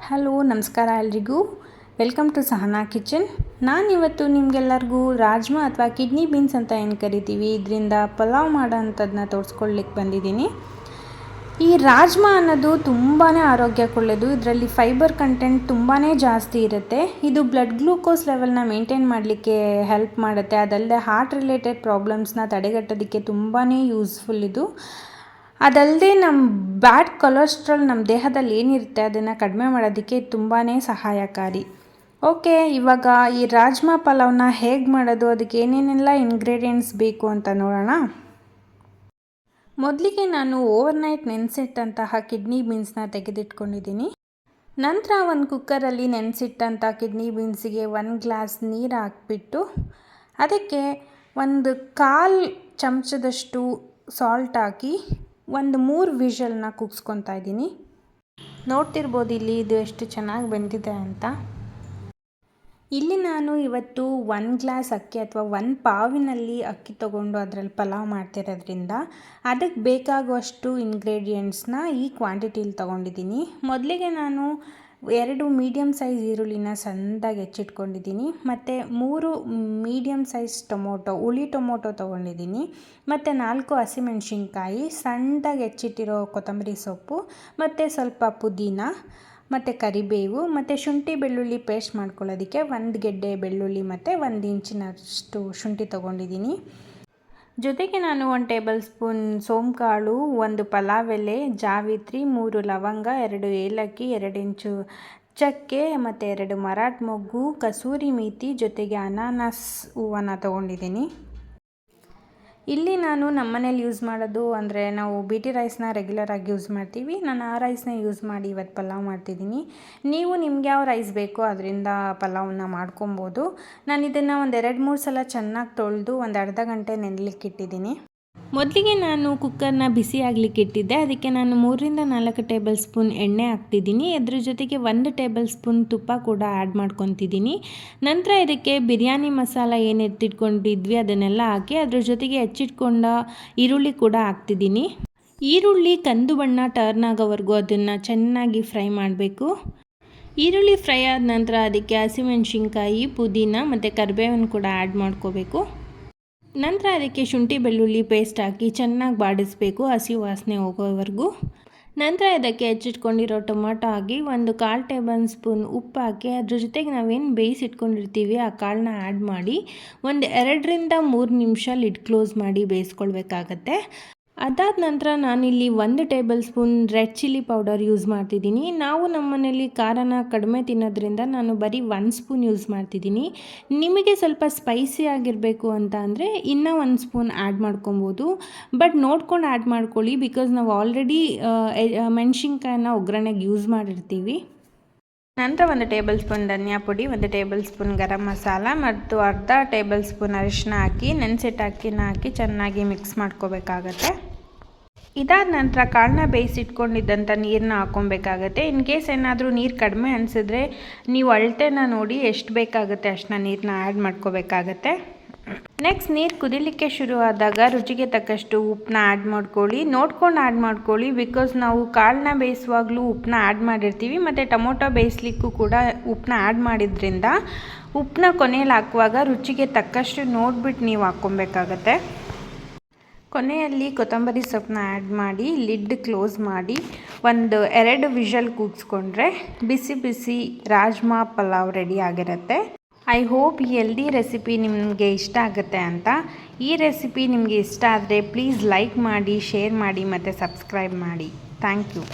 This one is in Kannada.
ಹಲೋ ನಮಸ್ಕಾರ ಎಲ್ರಿಗೂ. Welcome to Sahana kitchen. ನಾನಿವತ್ತು ನಿಮಗೆಲ್ಲರಿಗೂ ರಾಜ್ಮಾ ಅಥವಾ ಕಿಡ್ನಿ ಬೀನ್ಸ್ ಅಂತ ಏನು ಕರಿತೀವಿ, ಇದರಿಂದ ಪಲಾವ್ ಮಾಡೋ ಅಂಥದ್ದನ್ನ ತೋರಿಸ್ಕೊಳ್ಳಿಕ್ಕೆ ಬಂದಿದ್ದೀನಿ. ಈ ರಾಜ್ಮಾ ಅನ್ನೋದು ತುಂಬಾ ಆರೋಗ್ಯಕ್ಕೆ ಒಳ್ಳೆಯದು. ಇದರಲ್ಲಿ ಫೈಬರ್ ಕಂಟೆಂಟ್ ತುಂಬಾ ಜಾಸ್ತಿ ಇರುತ್ತೆ. ಇದು ಬ್ಲಡ್ ಗ್ಲೂಕೋಸ್ ಲೆವೆಲ್ನ ಮೇಂಟೈನ್ ಮಾಡಲಿಕ್ಕೆ ಹೆಲ್ಪ್ ಮಾಡುತ್ತೆ. ಅದಲ್ಲದೆ ಹಾರ್ಟ್ ರಿಲೇಟೆಡ್ ಪ್ರಾಬ್ಲಮ್ಸ್ನ ತಡೆಗಟ್ಟೋದಕ್ಕೆ ತುಂಬಾ ಯೂಸ್ಫುಲ್ ಇದು. ಅದಲ್ಲದೆ ನಮ್ಮ ಬ್ಯಾಡ್ ಕೊಲೆಸ್ಟ್ರಾಲ್ ನಮ್ಮ ದೇಹದಲ್ಲಿ ಏನಿರುತ್ತೆ ಅದನ್ನು ಕಡಿಮೆ ಮಾಡೋದಕ್ಕೆ ತುಂಬಾ ಸಹಾಯಕಾರಿ. ಓಕೆ, ಇವಾಗ ಈ ರಾಜ್ಮಾ ಪಲಾವ್ನ ಹೇಗೆ ಮಾಡೋದು, ಅದಕ್ಕೆ ಏನೇನೆಲ್ಲ ಇಂಗ್ರೀಡಿಯೆಂಟ್ಸ್ ಬೇಕು ಅಂತ ನೋಡೋಣ. ಮೊದಲಿಗೆ ನಾನು ಓವರ್ನೈಟ್ ನೆನೆಸಿಟ್ಟಂತಹ ಕಿಡ್ನಿ ಬೀನ್ಸ್ನ ತೆಗೆದಿಟ್ಕೊಂಡಿದ್ದೀನಿ. ನಂತರ ಒಂದು ಕುಕ್ಕರಲ್ಲಿ ನೆನೆಸಿಟ್ಟಂಥ ಕಿಡ್ನಿ ಬೀನ್ಸಿಗೆ 1 ಗ್ಲಾಸ್ ನೀರು ಹಾಕ್ಬಿಟ್ಟು ಅದಕ್ಕೆ 1/4 ಚಮಚದಷ್ಟು ಸಾಲ್ಟ್ ಹಾಕಿ 3 ವಿಷಲ್ನ ಕೂಗಿಸ್ಕೊತಾ ಇದ್ದೀನಿ. ನೋಡ್ತಿರ್ಬೋದು ಇಲ್ಲಿ ಇದು ಎಷ್ಟು ಚೆನ್ನಾಗಿ ಬೆಂದಿದೆ ಅಂತ. ಇಲ್ಲಿ ನಾನು ಇವತ್ತು 1 ಗ್ಲಾಸ್ ಅಕ್ಕಿ ಅಥವಾ 1 ಪಾವಿನಲ್ಲಿ ಅಕ್ಕಿ ತೊಗೊಂಡು ಅದರಲ್ಲಿ ಪಲಾವ್ ಮಾಡ್ತಿರೋದ್ರಿಂದ ಅದಕ್ಕೆ ಬೇಕಾಗುವಷ್ಟು ಇಂಗ್ರೀಡಿಯೆಂಟ್ಸ್ನ ಈ ಕ್ವಾಂಟಿಟಿಲಿ ತೊಗೊಂಡಿದ್ದೀನಿ. ಮೊದಲಿಗೆ ನಾನು 2 ಮೀಡಿಯಮ್ ಸೈಜ್ ಈರುಳ್ಳಿನ ಸಣ್ಣದಾಗಿ ಹೆಚ್ಚಿಟ್ಕೊಂಡಿದ್ದೀನಿ. ಮತ್ತು 3 ಮೀಡಿಯಮ್ ಸೈಜ್ ಹುಳಿ ಟೊಮೊಟೊ ತೊಗೊಂಡಿದ್ದೀನಿ. ಮತ್ತು 4 ಹಸಿಮೆಣ್ಸಿನ್ಕಾಯಿ, ಸಣ್ಣದಾಗಿ ಹೆಚ್ಚಿಟ್ಟಿರೋ ಕೊತ್ತಂಬರಿ ಸೊಪ್ಪು, ಮತ್ತು ಸ್ವಲ್ಪ ಪುದೀನ, ಮತ್ತು ಕರಿಬೇವು, ಮತ್ತು ಶುಂಠಿ ಬೆಳ್ಳುಳ್ಳಿ ಪೇಸ್ಟ್ ಮಾಡ್ಕೊಳ್ಳೋದಕ್ಕೆ 1 ಗೆಡ್ಡೆ ಬೆಳ್ಳುಳ್ಳಿ ಮತ್ತು 1 ಇಂಚಿನಷ್ಟು ಶುಂಠಿ ತೊಗೊಂಡಿದ್ದೀನಿ. ಜೊತೆಗೆ ನಾನು 1 ಟೇಬಲ್ ಸ್ಪೂನ್ ಸೋಂಕಾಳು, 1 ಪಲಾವ್ ಎಲೆ, ಜಾವಿತ್ರಿ, 3 ಲವಂಗ, 2 ಏಲಕ್ಕಿ, 2 ಇಂಚು ಚಕ್ಕೆ ಮತ್ತು 2 ಮರಾಠ ಮೊಗ್ಗು, ಕಸೂರಿ ಮೇಥಿ, ಜೊತೆಗೆ ಅನಾನಸ್ ಹೂವನ್ನು ತೊಗೊಂಡಿದ್ದೀನಿ. ಇಲ್ಲಿ ನಾನು ನಮ್ಮನೇಲಿ ಯೂಸ್ ಮಾಡೋದು ಅಂದರೆ ನಾವು BT ರೈಸ್ನ ರೆಗ್ಯುಲರಾಗಿ ಯೂಸ್ ಮಾಡ್ತೀವಿ. ನಾನು ಆ ರೈಸ್ನ ಯೂಸ್ ಮಾಡಿ ಇವತ್ತು ಪಲಾವ್ ಮಾಡ್ತಿದ್ದೀನಿ. ನೀವು ನಿಮ್ಗೆ ಯಾವ ರೈಸ್ ಬೇಕೋ ಅದರಿಂದ ಪಲಾವ್ನ ಮಾಡ್ಕೊಬೋದು. ನಾನು ಇದನ್ನು 2-3 ಸಲ ಚೆನ್ನಾಗಿ ತೊಳೆದು ಅರ್ಧ ಗಂಟೆ ನೆನೆಲಿಕ್ಕೆ ಇಟ್ಟಿದ್ದೀನಿ. ಮೊದಲಿಗೆ ನಾನು ಕುಕ್ಕರ್ನ ಬಿಸಿ ಆಗಲಿಕ್ಕೆ ಇಟ್ಟಿದ್ದೆ. ಅದಕ್ಕೆ ನಾನು 3-4 ಟೇಬಲ್ ಸ್ಪೂನ್ ಎಣ್ಣೆ ಹಾಕ್ತಿದ್ದೀನಿ. ಅದ್ರ ಜೊತೆಗೆ 1 ಟೇಬಲ್ ಸ್ಪೂನ್ ತುಪ್ಪ ಕೂಡ ಆ್ಯಡ್ ಮಾಡ್ಕೊತಿದ್ದೀನಿ. ನಂತರ ಇದಕ್ಕೆ ಬಿರಿಯಾನಿ ಮಸಾಲ ಏನು ಎತ್ತಿಟ್ಕೊಂಡಿದ್ವಿ ಅದನ್ನೆಲ್ಲ ಹಾಕಿ ಅದ್ರ ಜೊತೆಗೆ ಹೆಚ್ಚಿಟ್ಕೊಂಡ ಈರುಳ್ಳಿ ಕೂಡ ಹಾಕ್ತಿದ್ದೀನಿ. ಈರುಳ್ಳಿ ಕಂದು ಬಣ್ಣ ಟರ್ನ್ ಆಗೋವರೆಗೂ ಅದನ್ನು ಚೆನ್ನಾಗಿ ಫ್ರೈ ಮಾಡಬೇಕು. ಈರುಳ್ಳಿ ಫ್ರೈ ಆದ ನಂತರ ಅದಕ್ಕೆ ಹಸಿಮೆಣ್ಸಿನ್ಕಾಯಿ, ಪುದೀನ ಮತ್ತು ಕರಿಬೇವನ್ನು ಕೂಡ ಆ್ಯಡ್ ಮಾಡ್ಕೋಬೇಕು. ನಂತರ ಅದಕ್ಕೆ ಶುಂಠಿ ಬೆಳ್ಳುಳ್ಳಿ ಪೇಸ್ಟ್ ಹಾಕಿ ಚೆನ್ನಾಗಿ ಬಾಡಿಸಬೇಕು, ಹಸಿ ವಾಸನೆ ಹೋಗೋವರೆಗೂ. ನಂತರ ಇದಕ್ಕೆ ಹೆಚ್ಚಿಟ್ಕೊಂಡಿರೋ ಟೊಮೊಟೊ ಹಾಕಿ 1/4 ಟೇಬಲ್ ಸ್ಪೂನ್ ಉಪ್ಪು ಹಾಕಿ ಅದ್ರ ಜೊತೆಗೆ ನಾವೇನು ಬೇಯಿಸಿಟ್ಕೊಂಡಿರ್ತೀವಿ ಆ ಕಾಳನ್ನ ಆ್ಯಡ್ ಮಾಡಿ 2-3 ನಿಮಿಷ ಲಿಡ್ ಕ್ಲೋಸ್ ಮಾಡಿ ಬೇಯಿಸ್ಕೊಳ್ಬೇಕಾಗತ್ತೆ. ಅದಾದ ನಂತರ ನಾನಿಲ್ಲಿ 1 table spoon red chilli powder use ಮಾಡ್ತಿದ್ದೀನಿ. ನಾವು ನಮ್ಮ ಮನೇಲಿ ಖಾರನ ಕಡಿಮೆ ತಿನ್ನೋದ್ರಿಂದ ನಾನು ಬರೀ 1 ಸ್ಪೂನ್ ಯೂಸ್ ಮಾಡ್ತಿದ್ದೀನಿ. ನಿಮಗೆ ಸ್ವಲ್ಪ ಸ್ಪೈಸಿ ಆಗಿರಬೇಕು ಅಂತ ಅಂದರೆ ಇನ್ನೂ 1 ಸ್ಪೂನ್ ಆ್ಯಡ್ ಮಾಡ್ಕೊಬೋದು. ಬಟ್ ನೋಡ್ಕೊಂಡು ಆ್ಯಡ್ ಮಾಡ್ಕೊಳ್ಳಿ, ಬಿಕಾಸ್ ನಾವು ಆಲ್ರೆಡಿ ಮೆಣಸಿನ್ಕಾಯನ್ನ ಒಗ್ಗರಣೆಗೆ ಯೂಸ್ ಮಾಡಿರ್ತೀವಿ. ನಂತರ 1 ಟೇಬಲ್ ಸ್ಪೂನ್ ಧನಿಯಾ ಪುಡಿ, 1 ಟೇಬಲ್ ಸ್ಪೂನ್ ಗರಂ ಮಸಾಲ ಮತ್ತು ಅರ್ಧ ಟೇಬಲ್ ಸ್ಪೂನ್ ಅರಿಶಿನ ಹಾಕಿ ನೆನೆಸಿಟ್ಟು ಅಕ್ಕಿನ ಹಾಕಿ ಚೆನ್ನಾಗಿ ಮಿಕ್ಸ್ ಮಾಡ್ಕೋಬೇಕಾಗತ್ತೆ. ಇದಾದ ನಂತರ ಕಾಳನ್ನ ಬೇಯಿಸಿಟ್ಕೊಂಡಿದ್ದಂಥ ನೀರನ್ನ ಹಾಕ್ಕೊಬೇಕಾಗತ್ತೆ. ಇನ್ ಕೇಸ್ ಏನಾದರೂ ನೀರು ಕಡಿಮೆ ಅನಿಸಿದ್ರೆ ನೀವು ಅಳತೆನ ನೋಡಿ ಎಷ್ಟು ಬೇಕಾಗುತ್ತೆ ಅಷ್ಟನ್ನ ನೀರನ್ನ ಆ್ಯಡ್ ಮಾಡ್ಕೋಬೇಕಾಗತ್ತೆ. ನೆಕ್ಸ್ಟ್ ನೀರು ಕುದಿಲಿಕ್ಕೆ ಶುರು ಆದಾಗ ರುಚಿಗೆ ತಕ್ಕಷ್ಟು ಉಪ್ಪನ್ನ ಆ್ಯಡ್ ಮಾಡ್ಕೊಳ್ಳಿ. ನೋಡ್ಕೊಂಡು ಆ್ಯಡ್ ಮಾಡ್ಕೊಳ್ಳಿ, ಬಿಕಾಸ್ ನಾವು ಕಾಳನ್ನ ಬೇಯಿಸುವಾಗಲೂ ಉಪ್ಪನ್ನ ಆ್ಯಡ್ ಮಾಡಿರ್ತೀವಿ ಮತ್ತು ಟೊಮೊಟೊ ಬೇಯಿಸ್ಲಿಕ್ಕೂ ಕೂಡ ಉಪ್ಪನ್ನ ಆ್ಯಡ್ ಮಾಡಿದ್ರಿಂದ ಉಪ್ಪನ್ನ ಕೊನೆಯಲ್ಲಿ ಹಾಕುವಾಗ ರುಚಿಗೆ ತಕ್ಕಷ್ಟು ನೋಡಿಬಿಟ್ಟು ನೀವು ಹಾಕ್ಕೊಬೇಕಾಗತ್ತೆ. ಕೊನೆಯಲ್ಲಿ ಕೊತ್ತಂಬರಿ ಸೊಪ್ಪನ್ನ ಆ್ಯಡ್ ಮಾಡಿ ಲಿಡ್ ಕ್ಲೋಸ್ ಮಾಡಿ 1-2 ವಿಷಲ್ ಕೂಗಿಸ್ಕೊಂಡ್ರೆ ಬಿಸಿ ಬಿಸಿ ರಾಜ್ಮಾ ಪಲಾವ್ ರೆಡಿ ಆಗಿರುತ್ತೆ. ಐ ಹೋಪ್ ಈ ಹೆಲ್ದಿ ರೆಸಿಪಿ ನಿಮಗೆ ಇಷ್ಟ ಆಗುತ್ತೆ ಅಂತ. ಈ ರೆಸಿಪಿ ನಿಮಗೆ ಇಷ್ಟ ಆದರೆ ಪ್ಲೀಸ್ ಲೈಕ್ ಮಾಡಿ, ಶೇರ್ ಮಾಡಿ ಮತ್ತು ಸಬ್ಸ್ಕ್ರೈಬ್ ಮಾಡಿ. Thank you.